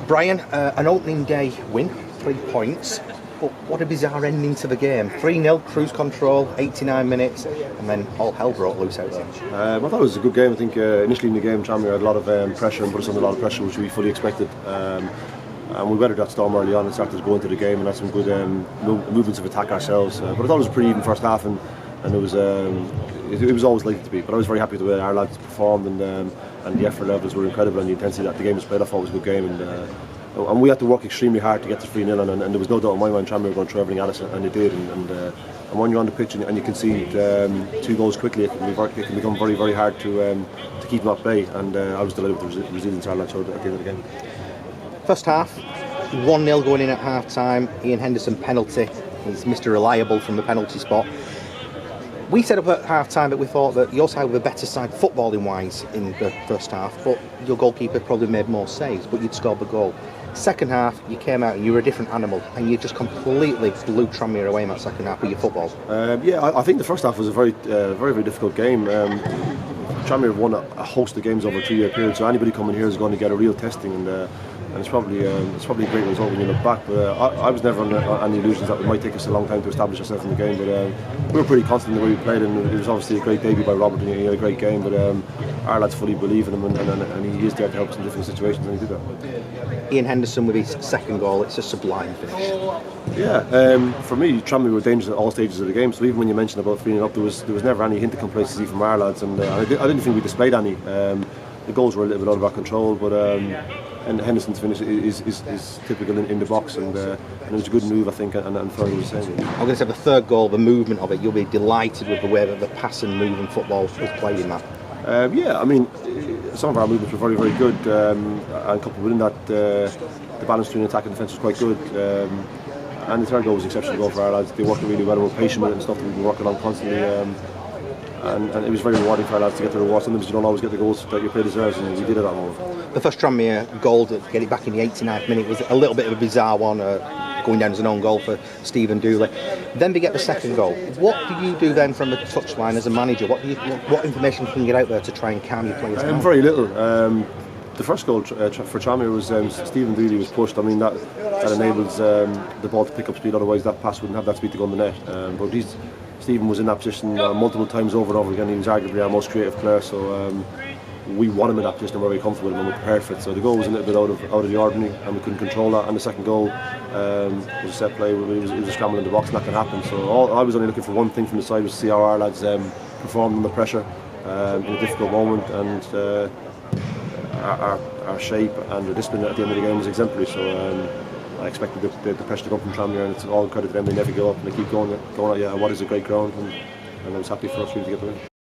Brian, an opening day win, 3 points, but what a bizarre ending to the game. 3-0, cruise control, 89 minutes, and then all hell broke loose out there. I thought it was a good game. I think initially in the game, Tranmere had a lot of pressure and put us under a lot of pressure, which we fully expected. And we weathered that storm early on and started to go into the game and had some good movements of attack ourselves. But I thought it was a pretty even first half, and it was always likely to be. But I was very happy with the way our lads performed, and the effort levels were incredible, and the intensity that the game was played. I thought it was a good game, and we had to work extremely hard to get to 3-0, and there was no doubt in my mind Tranmere were going to throw everything at us, and they did. And when you're on the pitch and you concede 2 goals quickly, it can become very, very hard to keep them at bay. And I was delighted with the resilience our lads showed at the end of the game. First half, 1-0 going in at half time. Ian Henderson penalty. He's Mr. Reliable from the penalty spot. We said up at half time that we thought that your side were the better side footballing wise in the first half, but your goalkeeper probably made more saves, but you'd scored the goal. Second half, you came out and you were a different animal, and you just completely blew Tranmere away in that second half with your football. I think the first half was a very, very difficult game. Tranmere have won a host of games over a 3-year period, so anybody coming here is going to get a real testing, and it's probably a great result when you look back. But I was never under any illusions that it might take us a long time to establish ourselves in the game. But we were pretty confident in the way we played, and it was obviously a great debut by Robert, and he had a great game. But our lads fully believe in him, and he is there to help us in different situations, and he did that. Ian Henderson with his second goal, it's a sublime finish. Yeah, for me, Tranmere were dangerous at all stages of the game. So even when you mentioned about 3-0 up, there was never any hint of complacency from our lads, and I didn't think we displayed any. The goals were a little bit out of our control, but and Henderson's finish is typical in the box, and it was a good move, I think, and Fergie was saying. I'm going to say the third goal, the movement of it, you'll be delighted with the way that the pass and move and football was played in that. I mean, some of our movements were very, very good, and coupled with that, the balance between attack and defence was quite good. And the third goal was an exceptional goal for our lads. They worked really well and were patient with it and stuff that we've been working on constantly. And it was very rewarding for our lads to get the reward. Sometimes you don't always get the goals that your player deserves, and we did it at that moment. The first Tranmere goal to get it back in the 89th minute was a little bit of a bizarre one, going down as an own goal for Stephen Dooley. Then we get the second goal. What do you do then from the touchline as a manager? What information can you get out there to try and calm your players down? Very little. The first goal for Tranmere was Stephen Dooley was pushed. I mean that enables the ball to pick up speed. Otherwise, that pass wouldn't have that speed to go in the net. But Stephen was in that position multiple times over and over again. He was arguably our most creative player, so we want him in that position. We're very comfortable with him and we're prepared for it. So the goal was a little bit out of the ordinary, and we couldn't control that. And the second goal was a set play. It was a scramble in the box, and that can happen. So I was only looking for one thing from the side, was to see how our lads performed under pressure in a difficult moment, and our shape and the discipline at the end of the game was exemplary. So I expected the pressure to come from Tranmere, and it's all credit to them. They never give up and they keep going at what is a great ground, and I was happy for us really to get the win.